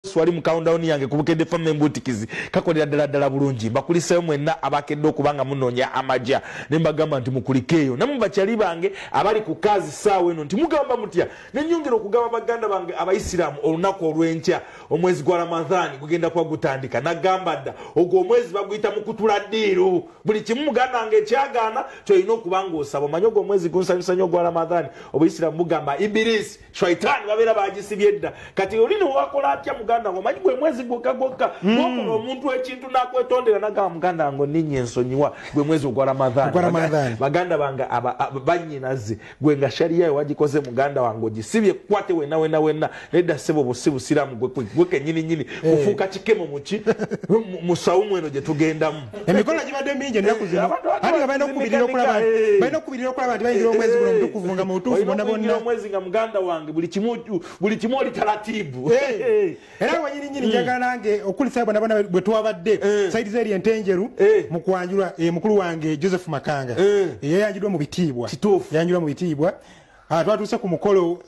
swali mu countdown yange kubukedde family mbutikizi kakolera ddala bulungi bakuliseyo mwenna abakedde okubanga munonya amaja ne mbagamba nti mukulikeyo namwe bakyali bange abali ku kazi saawe eno nti mugamba mutya nenyongera okugamba baganda bange abayisiraamu olunaku olw'enkya omwezi gwa Ramadhani gugenda kwa gutandika nagamba dda ogwo omwezi baguyita mu kutula ddiiru buli kimu muganda wange ekyagaana kyolina okubanga osaba omanyi ogwo omwezi gunsanyusa nnyo gwa Ramadhani obuyisiraamu bugamba ibirisi shaitaani babeera bagisibye dda kati olina owakola atya muganda ngo manyi gwe mwezi gwokka ngokola omuntu ekintu nakwetondera nagamba muganda ngo ninye ensonyiwa gwe mwezi gwa Ramadhani baganda bange banyinaze gwe nga sharia wagikoze muganda wange ogisibye kwate wenna nedda sebo busiramu gwe kenyini kufuuka kikemo muki musawumu eno gye tugendamu emikola gibadde mingi ennaku zino ate nga balina okubirira okulaba nti bayingira omwezi guno omutukuvu nga mutuufu bonna omwezi nga muganda wange buli kimu oli talatibu era wanyininyini njagala nange okulisa bonna bwe twabadde saidi zeri entenjeru mu kwanjula mukulu wange Joseph Makanga yeyanjulwa mu bitiibwa yanjulwa mu bitiibwa twatuuse ku mukolo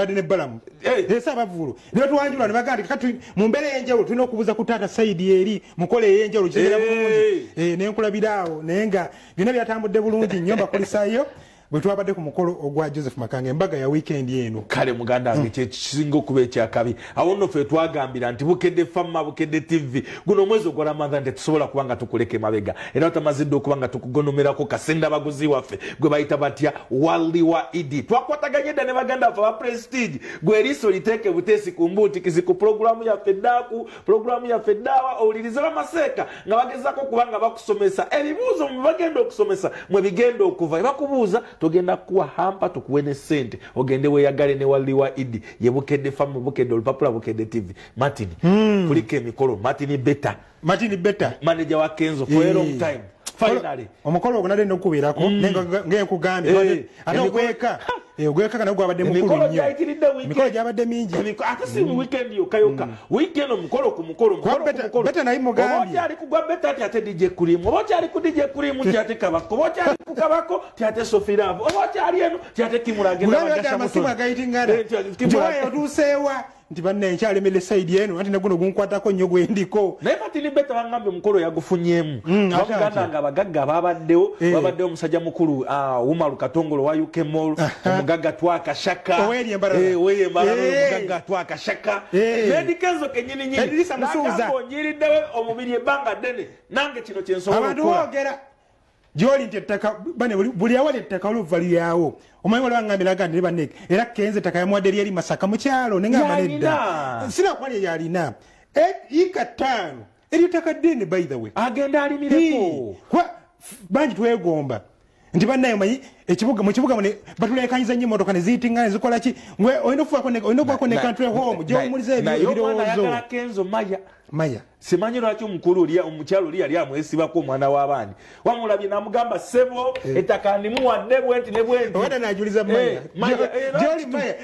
ne Balamu esa abavulu ne tuwanjulwa ne baganda kati mu mbeera ey'enjawulo tulina okubuuza ku taata Saidi eri mukolo ey'enjawulo kitegera bulungi nenkulabiraawo naye nga byonna byatambudde bulungi nnyo mbakulisaayo bwe twabadde ku mukolo ogwa Joseph Makanga embaga ya weekend eno kale muganda wange kyekisinga okuba ekyakabi awo nno ffe twagambira nti bukedde famma bukedde TV guno omwezi ogwa Ramadhani tetusobola kuba nga tukuleka emabega era tutamazidde okuba nga tukugonomerako kasenda baguzi waffe gwe bayita batya Waliwa Idi twakwataganye dda ne baganda waffe aba Prestige gwe eriiso liteeke buteesi ku mbuutikizi ku pulogulaamu yaffe Daaku pulogulaamu yaffe Daawa owulirize bamaseeka nga bagezaako okuba nga bakusomesa ebibuuzo mwe bagenda okusomesa mwe bigenda okuva ebakubuuza togenda kuwa hampa tukuwe ne sente ogende weyagale ne Waliwa Idi ye bukedde famu bukedde olupapula bukedde TV Martin kuliko emikolo Martin Beta manager wa Kenzo for a long time finally omukolo ogwo nadde okubeerako ng'enkugambye ate ogweka kana gwabadde mukulu nnyo emikolo gyabadde mingi ate si weekend yokayoka weekend omukolo ku mukolo Beta naye mugambye oba okyali kugwa Beta ate DJ Kurimu oba okyali ku DJ Kurimu tyate Kabako oba okyali ku Kabako tyate Sofiravu oba okyali eno tyate Kimulagenda bagasha amasimu agayitingana joye otuuseewa nti banne enkyalemerera Saidi eno ati naguno gunkwatako nnyo gwendiko naye Martin Beta bangambye omukolo yagufunyemu baganda nga abagagga babaddewo omusajja mukulu Umaru Katongolo wa UK Mall omugagga Twakashaka ow'eyembalalo omugagga Twakashaka Kenzo kenyini Musuuza onyiriddewo omubiri ebbanga ddene nange kino kyensobola abantu boogera gyoli nti ettaka buli awali ettaka oluva lyawo omanyi waliwo ngambira agandi ne banneke era Kenzo ettaka yamuwadde lyeri Masaka mu kyalo ne ngamba nedda sinakwali yalina ika 5 ery'ettaka ddene by the way agenda alimireko bangi twegomba nti bannaye omanyi mu kibuga batulekanyiza nnyo emmotoka ne ziyitingana ne zikola ki olina okubaako ne country home gy'owumuliza ebirowoozo Kenzo Maya simanyi lwaki omukyalo oli yali amwesibako omwana w'abaani wamulabye namugamba sebo ettaka ndimuwadde bwenti ne bwenti wadde najuliza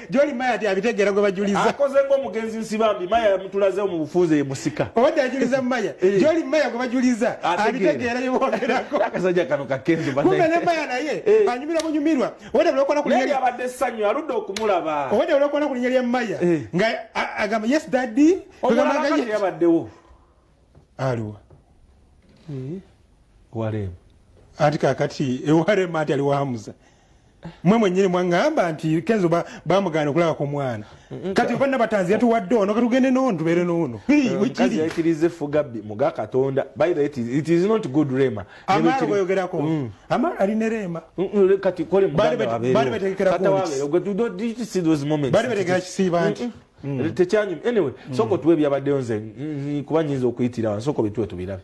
gyoli Maya ti abitegeera gwe bajuliza akoze ng'omugenzi nsibambi Maya yamutulazeewo mu bufuuze ye musika wadde ajuliza Maya gyoli Maya gwe bajuliza abitegeera byebogerako akasajja kano kakenzo kumbe ne Maya naye anyumira bunyumirwa wadde bulokona ku linnya abadde essanyu aludde okumulaba wadde bulokona ku linnya lya Maya nga agamba yes daddy omulabakati yabaddewo aliwa Warem ati kakati Warem ati aliwa Hamza mwe mwenyine mwangamba nti Kenzo bamugana okulaba ku mwana kati bonna batanzi yatuwadde ono katugende n'ono tubeere n'ono wikiri yakirize Fugabbi muga Katonda by the way it is not good Rema amara boyogerako amara aline Rema kati kole muganda bali betekera kata wabe ogwe do you see those moments bali betekera kisiba nti techanyu anyway soko tuwe byabaddeyo nze kuba nyinza okuyitira soko bitwe tubirabe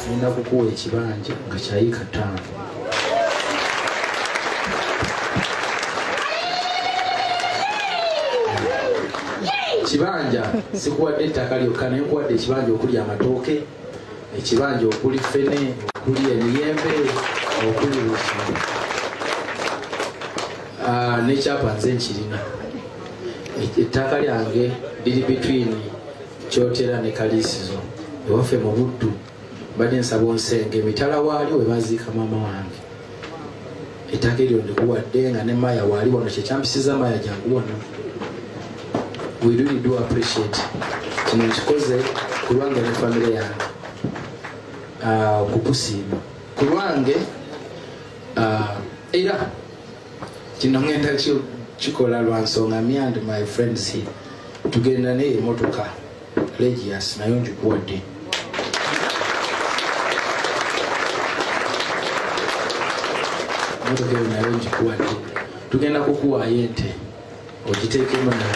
nina kukuwa ekibanja nga kyayika 5 kibanja sikuwadde ettaka lyokka naye nkuwadde ekibanja okuli amatooke ekibanja okuli fene okuli emiyembe okuli nekyapa nze nkirina ettaka lyange liri between Kyotera ne Kaliisizo ewaffe mu Buddu badde nsaba onsenge emitala waali we baziika maama wange ettaka eryo ndikuwadde nga ne Maya waali wano kyekyampisiza Maya jangu wano. We really do appreciate kino nkikoze ku lwange ne famire yange kukusiima ku lwange era kino ngenda kikola lwa nsonga me and my friends here tugenda n'emmotoka Regius nayo njikuwadde. Motoka eyo nayo njikuwadde tugenda kukuwaayo ente ogiteekemu nayo.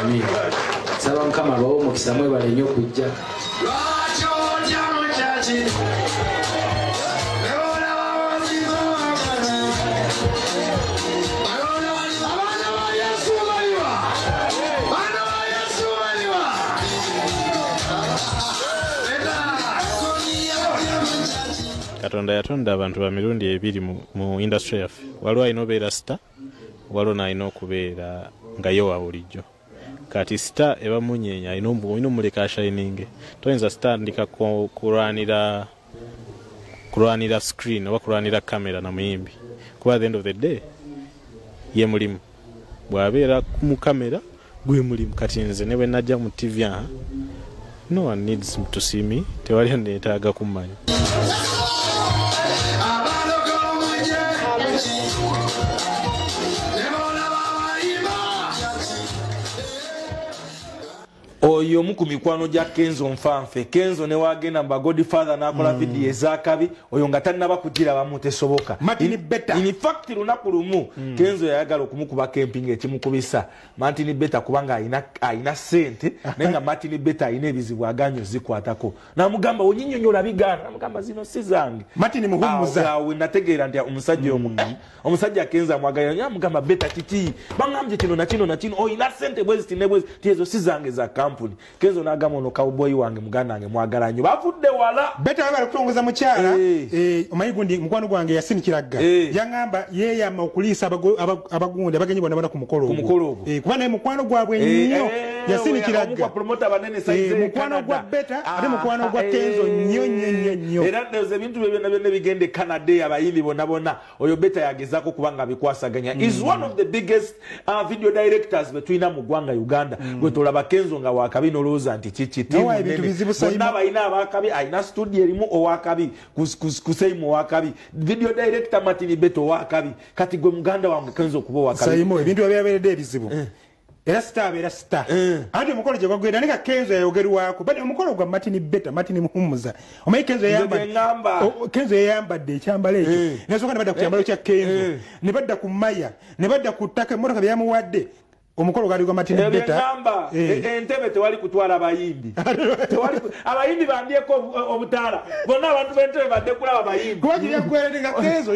Amin. Saba Mukama abawe omukisa mwebale nnyo okujja. Katonda yatonda abantu ba mirundi ebiri mu industry yaffe. Waliwo alina obeera star, waliwo n'alina okubeera nga yo wa bulijjo. Kati star eba munyeenya alina omuleka ashininge. Toyinza star ndika kulwanira screen oba kulwanira kamera na muyimbi. Kuba at the end of the day ye mulimu. Bw'abeera mu kamera gwe mulimu. Kati nze ne bwe najja mu TV no one needs to see me. Tewali neetaaga kumanya. Oyo mu ku mikwano gya Kenzo Nfanfe. Kenzo ne wagenda mba Godfather n'akola video ezakabi oyo nga tannaba kugira bamu tesoboka. Martin Beta. In fact lunaku lumu Kenzo yayagala okumukuba camping ekimukubisa. Martin Beta kubanga ayina sente nenga Martin Beta ayina ebizibu aganyo zikwatako. Namugamba onyinnyonnyola bigana namugamba zino si zange. Martin muhumuza. Awe nategeera nti omusajja omuki. Omusajja Kenzo amwagala namugamba Beta kiki. Bangambye kino na kino oyina sente bwezi nebwezi tiezo si zange za kampuni. Kenzo nagamba ono cowboy wange muganda wange mwagala nnyo bafudde wala Beta bali kutongoza mukyala omanyi gundi mukwano gwange yasinikiragga yangamba yeyama okuliisa abagundi abagenyi bona bana ku mukolo kuba naye mukwano gwabwe nnyo yasinikiragga promoter banene size mukwano gwa Beta ate mukwano gwa Kenzo nnyo era ndoze ebintu byonna bigende Canada abayimbi bona oyo Beta yagezako kubanga bikwasaganya is one of the biggest video directors between mu gwanga Uganda gwe tolaba Kenzo nga wakabino loza nti chichiti bonna ina abakabi aina studio erimu owakabi kuseimu owakabi video director Martin Beto owakabi kati gwe muganda wange Kenzo kuba owakabi saimo ebintu byabere ebizibu era star andi mukolo gye gwagwera nika Kenzo yayogerwako bali omukolo gwa Martin Beta Martin muhumuza omayi Kenzo yayambadde ekyambalo ekyo nasoka nebadda ku kyambalo kya Kenzo nebadda ku Maya nebadda ku ttaka emmotoka byamuwadde omukolo gali gwa Martin Beta entebe tewali kutwala abayimbi abayimbi bandyeko obutala bonna abantu b'entebe badde kulaba abayimbi kwagira kwerenga Kenzo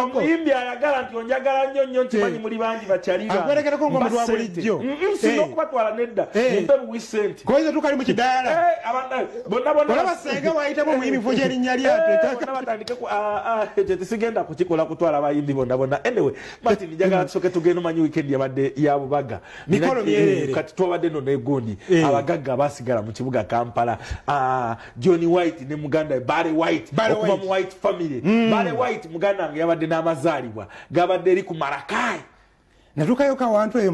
omuyimbi ayagala nti onjagala nnyo nkimanyi muli bangi bakyaliba akwerekerako ng'omuntu wa bulijjo sino okubatwala nedda mpe buwi sente koyiza tukali mu kidaala bonna basenga wayitamu muyimbi fo gyerinnya lyatwe batandike tesigenda kukikola kutwala abayimbi bonna anyway Martin njagala tusoke tugenda omanyi weekend yabadde yabo Mikolo myerere kati twabadde no negondi abagagga basigala mu kibuga Kampala Johnny White ne muganda Barry White okuva mu White family Barry White muganda nge yabadde n'amazaalibwa gabadde eri ku Marakai natukayo ka wantu eyo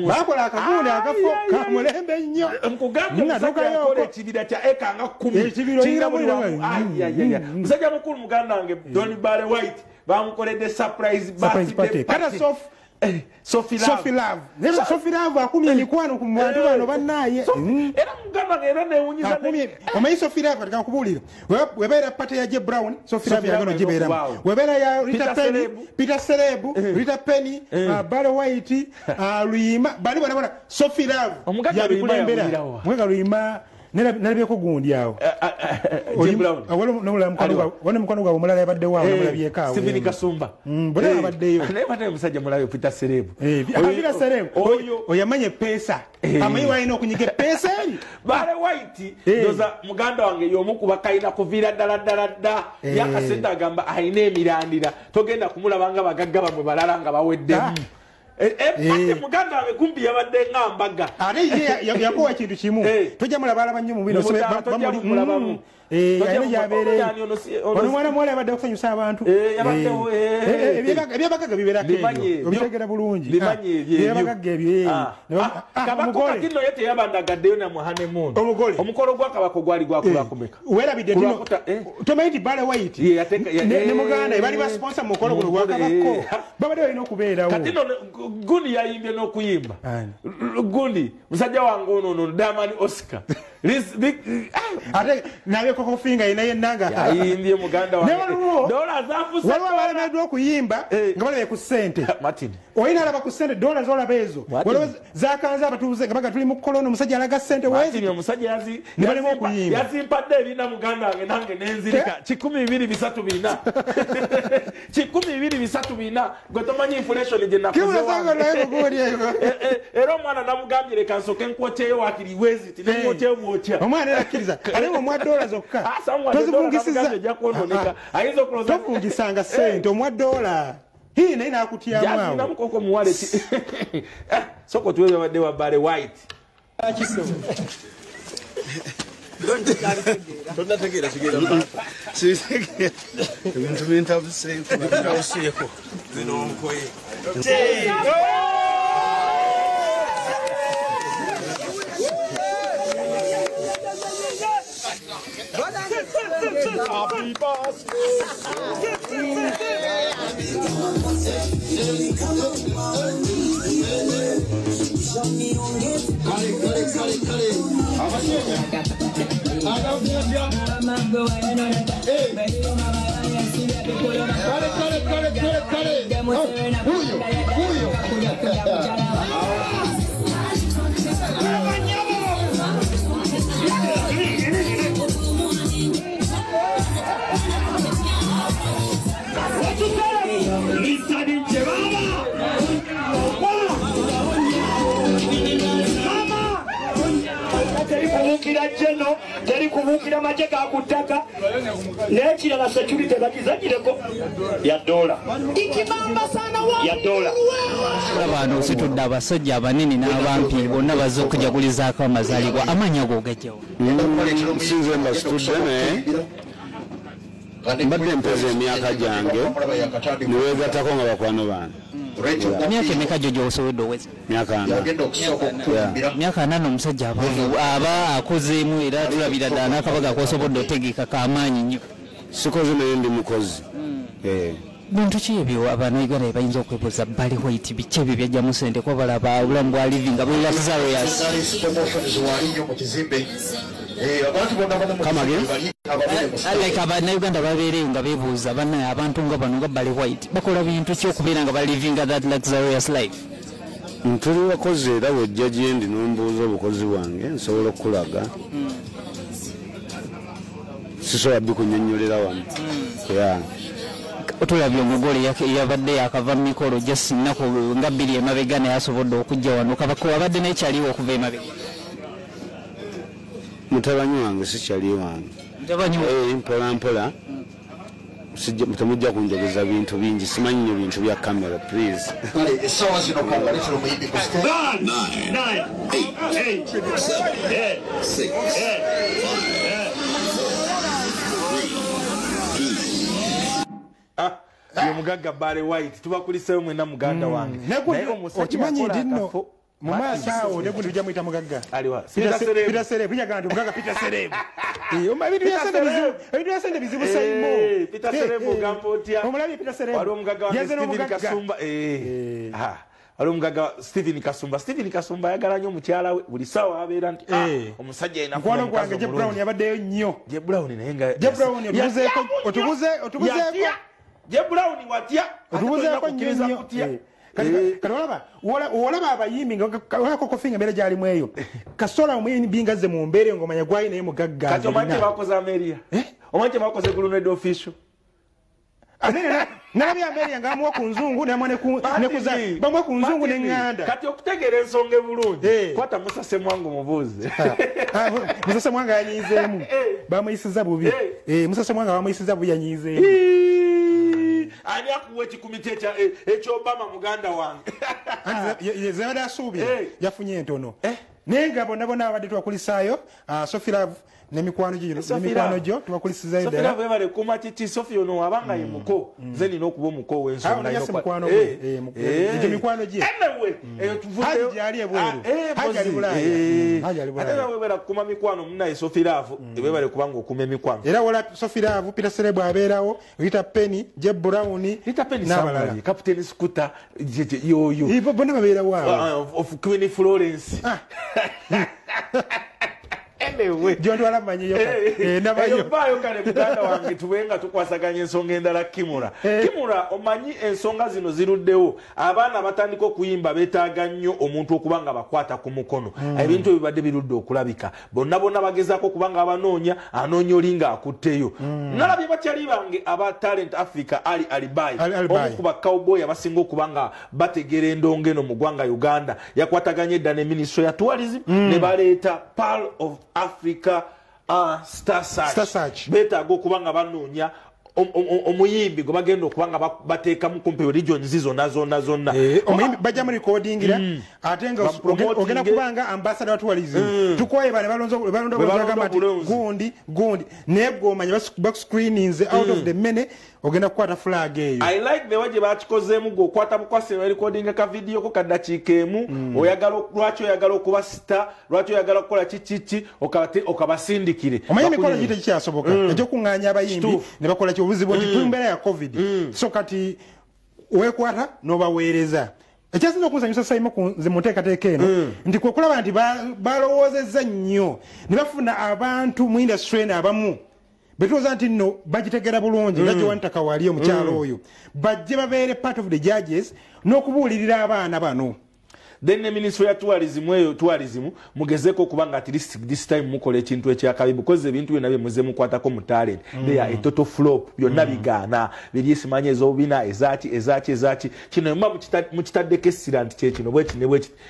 bakola akagundi akafo ka mulembe nnyo nkugambye natukayo ekibira kya eka nga 10 kinga buli wamu musajja mukulu muganda nge Johnny Barry White bamukoledde surprise birthday party Sophie Love akumye mikwano ku bantu bano bannaye era mugamba era newunyiza omayi Sophie Love atika kubulira webera pate ya J Brown Sophie Love yagano jibera webera ya Peter Celeb Rita Penny Barry White Luyima bali bana Sophie Love omuganda Luyima mwega Luyima nalabyeko gundi awo wona mukwano gwawe omulala yabadde waawo namulabyeko awo Stephen Kasumba bona abaddeyo naye bataye musajja mulabe Peter Serebu oyamanya epeesa amanyi walina okunyiga epeesa eri Bale White ndoza muganda wange y'omukuba kayina kuviira ddala yakasente agamba ayina emirandira togenda kumulabanga bagagga bamwe balala nga baweddemu ate muganda wange kumpi yabadde ng'ambaga ate yakowa ekintu kimu tojja mulaba nnyo mu bino mulabamu ono mwana muwala yabadde okusanyusa abantu ebyabagaga biberako ebyo obitegera bulungi ebyabagaga ebyo kabaka kino ye teyabandagaddeyo namuhanemun omukolo gwakabaka gwali gwakulakumeka werabidde dino tomanyi nti Bale White ne muganda bali basponsa mu mukolo guno gwakabako babadde balina okubeerawo kati no gundi yayimbye n'okuyimba gundi musajja wange ono Diamond Oscar ate nabyekoko finga inaye nanga yayimbye muganda wange dola zafuse waliwo abalemeddwa okuyimba nga balabe ku ssente Martin oyina alaba ku ssente dola zolaba ezo waliwo zakanze abatuuze nga baga tuli mu kolona omusajja alaga ssente wezi omusajja yazimpadde ebina muganda wange nange nenzirika 123 123 gwe tomanyi inflation gye era omwana namugambye leka nsooke nkwoteyo wakiri wezi tinemwotyeyo mwotya omwana erakkiriza ate omwa dola zokka tozivungisiza tofungisanga ssente omwa dola hii naye nakutyamu awo namukoko muwale soko tuwe wadde wa Bale White tonnategeera ebintu bintabuseeko zino nkoye Happy Jeno, teri kubukira maje ga kutaka nekirala security bagizagireko ya dola ikibamba sana wa ya dola abantu situdde abasajja abanene n'abampi bonna bazze okujagulizaako amazaalibwa amanya go gajjawo sinze mbasitudde mbadde mpeza emyaka gyange niweegattako nga bakwano bange emyaka emeka gyo gy'osobodde oweza myaka 4 omusajja aba akozeemu era tulabira ddala n'akabaga kosobodde otegeka kamaanyi nnyo sikoze naye ndi mukozi bintu ki ebyo abanayuganda bye bayinza okwebuuza Bale White biki ebyo byajjamu ssente kuba balaba obulamu bwa living nga bwelatiza royals like abanayuganda babeereyo nga beebuuza bannaye abantu nga bano nga Bale White bakola bintu ki okubeera nga balivinga that luxurious life ntuli bakozi era wejja gyendi nombuuza obukozi bwange nsobola okulaga sisobola bikunyonyolera wano otulabye omugole yabadde yakava mu mikolo just nnaku nga 2 emabega naye asobodde okujja wano abadde nekyaliwo okuva emabega mutabanyi wange sikyali wange mpolampola temujja kunjogeza bintu bingi simanyi nyo bintu bya kamera please essaawa zino kangaletera omuyimbi ku omugagga Bale White tubakuliseyo mwena muganda wange okimanyi nti nno mu maaso awo ne gundi ujja muyita mugagga Peter Serebu njagala nti mugagga Peter Serebu ebintu bya sente bizibu sayimo Peter Serebu ogamba otya omulabye Peter Serebu waliwo omugagga wange Stephen Kasumba waliwo omugagga Stephen Kasumba ayagala nnyo omukyala we buli ssaawa abeera nti omusajja ayina mukwano gwange Je Brown yabaddeyo nnyo Je Brown naye nga Je Brown otubuzeeko Je Brown watya otubuzeeko nnyo nnyo kati olaba abayimbi olako kofinga mbeera gyalimu eyo kasola omuyimbi ngazze mu mbeera ng'omanya gwali naye mugagga kati omanyi kyebakoze Ameria omanyi kyebakoze Glued Official nalabye Ameria ng'amuwa ku nzungu bamuwa ku nzungu n'eŋŋanda kati okutegeera ensonga ebulungi kwata Musase Mwango mubuuze Musase Mwango yanyiizeemu bamuyisiza bubi Musase Mwango bamuyisiza bubi yanyiizeemu ani akuwa ekikumiti ekyobama muganda wange zebadde asuubira yafunye entono naye nga bonna abadde twakulisaayo Sophie Love n'emikwano gyo tubakulisizayo ddala Sophie Love kuma kiti Sophie ono abanga ye muko nze nina okuba omuko w'ensonga mikwano gye haji gyali ebweru haji ali Bulaaya ate nawe webera kukuma mikwano munaye Sophie Love webale kubanga okuma emikwano era wola Sophie Love Peter Serebu abeerawo Rita Penny Jeb Brown n'abalala Captain Scooter yoyo bonna babeerawo of Queen Florence gyondwala manyiyo bayo kale muganda wange tubenga tukwasaganya ensonga endala Kimura omanyi ensonga zino ziruddewo abaana batandika okuyimba beetaaga nnyo omuntu okuba nga bakwata ku mukono ebintu ebibadde birudde okulabika bonna bagezaako okuba nga anoonya olinga akutteyo nalabye bakyali bange aba Talent Africa Ali Alibai omu ku bakawboy abasinga okuba nga bategeera endongo eno mu ggwanga Uganda yakwataganye edda ne Ministry ya Tourism ne baleeta Pearl of Africa Star Search betaaga okuba nga banoonya omuyimbi gwe bagenda okuba nga bateekamu kumpi regions zonna omuyimbi bajja mu recordingira ate nga ogenda kuba nga ambassador wa tourism tukwaye bane balonda gundi naye gw'omanya bakuscreenings out of the many ogenda kukwata flag eyo I like the way bakikozeemu gwe okwata bukwasi recording ka video ko kaddakiika emu lwaki oyagala okuba star lwaki oyagala kukola kiki okabasindikire omanyi emikolo gite kikyasoboka ekyokuŋŋaanya abayimbi ne bakola obuzibu nti tuli mbeera ya covid so kati weekwata n'obaweereza ekyasinza okunzanyusa Saimo nze mu nteekateeka eno nti kwe kulaba nti balowoozezza nnyo ne bafuna abantu mu industry eno abamu betulowooza nti nno bagitegeera bulungi nga Joantaka wali omukyalo oyo bajje babeere part of the judges n'okubuulirira abaana bano then the Ministry ya tourism mugezeko okubanga at least this time mukola ekintu ekyakabi because ebintu byonna byemuze mukwatako mu talent they are a total flop byonna bigaana biri simanye ezobina ezaki kino mukitaddeko essira nti kyekino bwe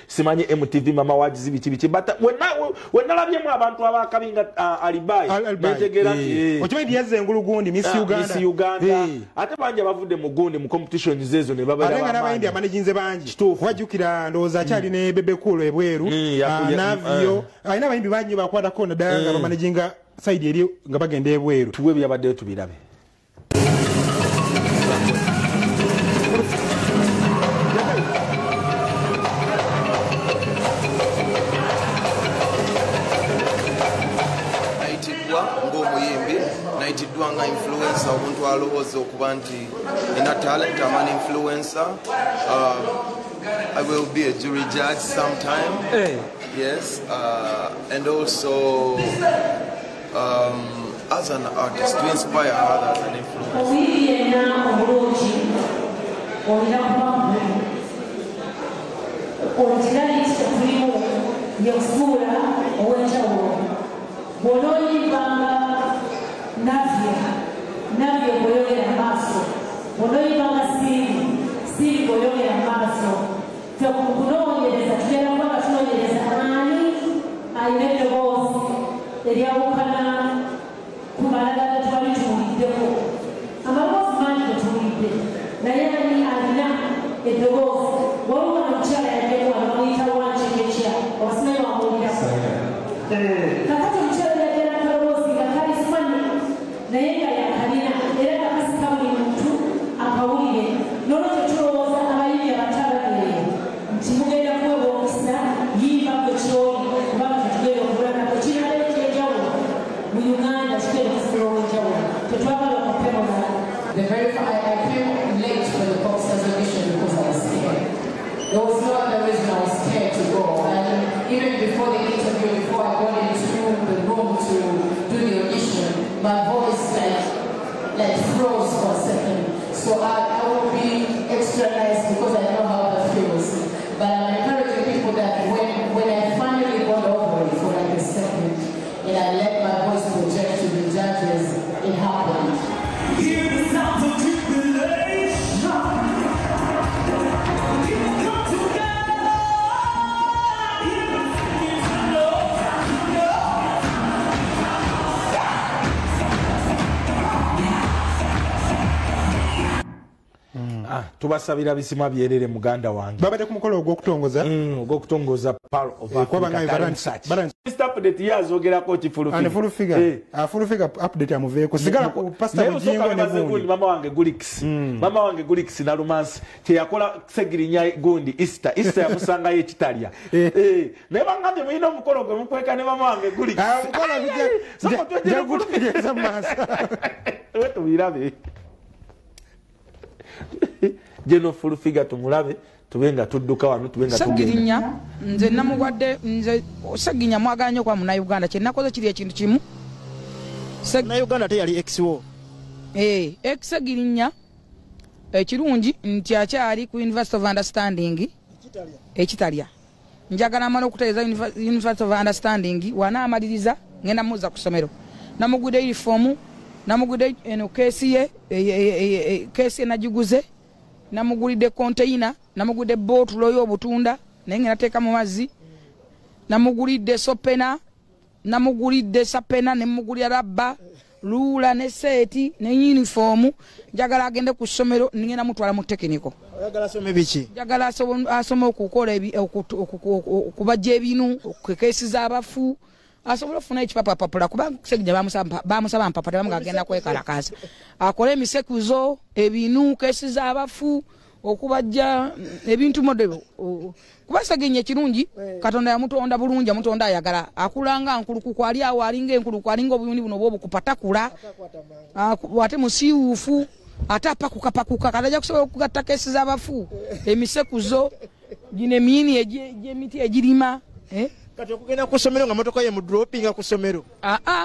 simanye MTV mama wajizi biki but wenalabyemu abantu abakabinga Alibai netegera okimanyi yazze engulu gundi Miss Uganda ate bangi abavudde mu gundi mu competitions ezo ne babeera ate nga n'abayimbi amanejinze bangi wajjukira ndowooza akyali ne Bebe Cool ebweru Navio alina abayimbi bangi bakwatako naddala nga bamanejinga side eri nga bagenda ebweru tuwe byabaddeyo tubirabe naitiddwa nga influencer omuntu alowooza okuba nti ina talent aman influencer I will be a jury judge sometime. Yes, and also as an artist to inspire others and kunoonyereza tugenda kuba tunoonyereza ani alina eddoboozi eryawukana ku balala twali tuwuliddeko amaloboozi mangi tetuwulidde naye ani alina eddoboozi waliwo omukyala yaddeko abamuyita wankyekekya obasimanyi wamuwulirako kakati omukyala yaddera kaloboozi nga kali fani naye nga yakalina era kakasika buli muntu akawulire nolwo tetulowooza abayimbi abatabagere nti mugenda kuweebwa omukisa yimba kwe kyoli kubanga tetugenda okulana ekirala ekyenjawulo mu Uganda kigenda okufuna ow'enjawulo tetwagala okupemona. I came late for the Popstars audition because I was scared. There was no other reason I was scared to go. And even before the interview, before I got into the room to do the audition, my voice like froze for a second. So I will be extra nice because I know how tubasabira bisimwa byerere muganda wange babade ku mukolo ogw'okutongoza Pearl of Africa update yazogerako kifulufiga full figure update amuveeko sigala ku pastor Mujingo ne Gundi mama wange Gulix na romance teyakola segirinya Gundi Easter yamusanga ye kitalya ne bangamye muyina omukolo gwe mukweka ne mama wange Gulix mukolo bijja gutegeza masa wetu birabe jeno full figure tumulabe tubenga tudduka wano tubenga sagirinya nze namugwadde nze saginya mwaganya kwa muna Uganda kye nakoze kiri ekintu kimu na Uganda te yali XO sagirinya ekirungi nti akyali ku University of Understanding ekitalya njagala amala okuteeza University of Understanding wana amaliriza ngenda muza ku somero namugudde uniform namugudde eno kesi ye najiguze namugulide container namugulide botulo y'obutunda naye nateeka mu mazzi namugulide sopena namugulide sapena nemugulira rabba lula ne seti ne uniform njagala agende ku somero ningena mutwala mu technical oyagala asome biki njagala asome okukola okubajja ebinu okukesi z'abafu asobola ofuna ekipapa papula kuba Seginya bamusaba mpapa tebamugagenda kwekalakaza akole emisekuzo ebinu kesi z'abafu okubajja ebintu modelo kuba Seginya kirungi Katonda yamutonda bulungi amutonda ayagala akulanga nkuluku kwali awo alinga enkuluku alinga obuyundi buno bwo kupatakula ate musiufu atapa kukapakuka kalaja kusobola okugatta kesi z'abafu emisekuzo gine mini emiti egirima kati okugenda ku somero nga motoka ye mu dropping ku somero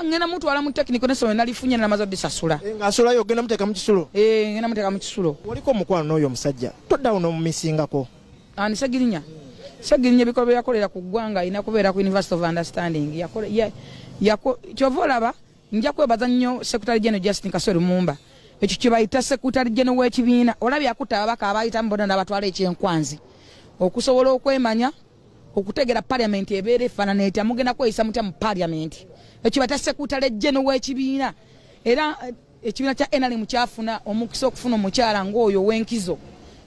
ngena muntu wala mu technical ne somero nalifunye na mazo disasula ngasula yo genda muteka mu kisulo ngena muteka mu kisulo waliko mukwano n'oyo omusajja todda uno mu misingako ani Sagirinya bikobe yakolera ku ggwanga ina kubeera ku University of Understanding kyovolaba nja kwebaza nnyo Secretary General Justin Kasori Mumba ekyo kibayita Secretary General w'ekibiina olabye akuta ababaka abayita mbona n'abatwala ekyenkwanzi okusobola okwemanya okutegera parliament ebeere efaanana etya mugenda kweyisa mutya mu parliament ekibata Secretary General w'ekibiina era ekibiina kya NRM kyafuna omukisa okufuna omukyala ng'oyo w'enkizo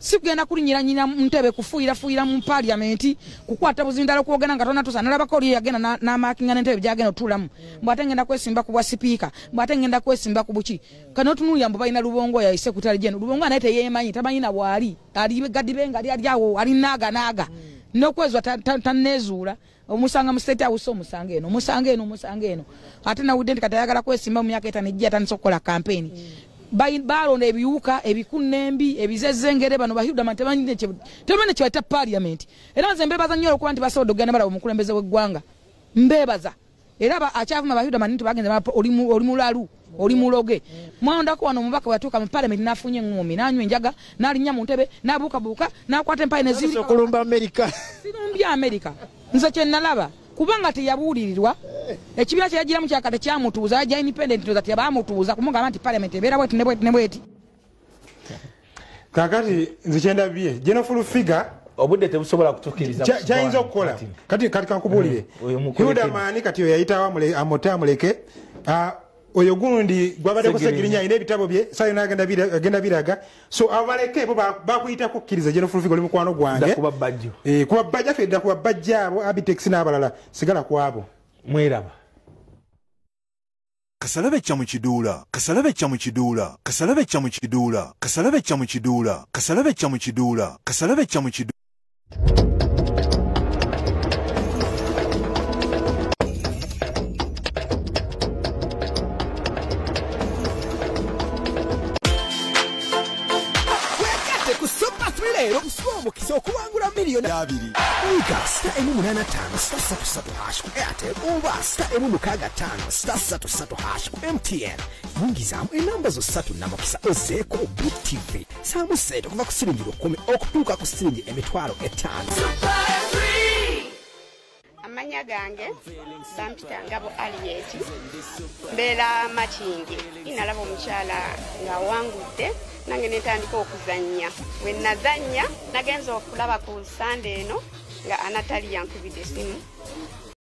si kugenda kulinyira nyina ntebe kufuuyira mu parliament kukwata buzindalo kwogera nga tona tusa nalabako oli yagenda n'amakinga n'entebe gyagenda otulamu mbwate ngenda kwesimba ku bwa sipiika mbwate ngenda kwesimba ku buki kano tunulya mbu balina Lubongo ya Secretary General Lubongo anaye teyeemanyi tamanyi na bwali ali gadibenga ali awo ali naaga nokwezwa tanezuula omusanga mu state house omusanga eno ate na wudde katayagala kwesimba mu myaka 5 ejja tanisa okukola campaign balonda ebiwuka ebikunembi ebizezengere bano bahiuda mantemanyi kyeta parliament era nze mbebaza nnyo okuba nti basobola okugenda balaba omukulembeze w'eggwanga mbebaza era akyavuma bahiuda manti bagenda oli mulalu oli muloge mwandako wano mubaka watuuka mu parliament nafunye ngumi nanywa enjaga nalinnya mu ntebe nabuukabuuka nakwata empaya neziri okulumba America sirumbya America nze kye nalaba kubanga teyabuulirirwa ekibiina kye yagiramu kyakate kyamutuuza yajja independent toza tebamutuuza kumugamba nti parliament ebeera bweti ne bweti kakati nze kyendabye General full figure obudde tebusobola kutukiriza kyayinza okukola kati kankubuulire Yuda Maani kati oyo yayitawo amuleke oyo gundi gwabadde ku Segirinya ine ebitabo bye sayo nagenda biraga so abaleke bo bakuyita kukkiriza General full figure oli mukwano gwange kuba bajjo kuba bajja fedda kuba bajja abo Abitex n'abalala sigala kwabo mweraba Kasalabe kya mu kiduula kasalabe kya mu kiduula kasalabe kya mu kiduula kasalabe kya mu kiduula kasalabe kya mu kiduula kasalabe kya mu kiduula mukisa okuwangula miliyoni 2 Luka *185*333# ku Airtel oba *165*333# ku MTN yingizamu enamba zo 3 na mukisa ozeeko BTV saamu sente kuva ku siringi 10 okutuuka ku siringi emitwalo 5. Amanya gange Sampita Ngabo Alieti Mbela Machingi inalaba omukyala nga wangudde nange netandika okuzannya we nazannya nagenza okulaba ku Sunday eno nga Anatali yankubidde simu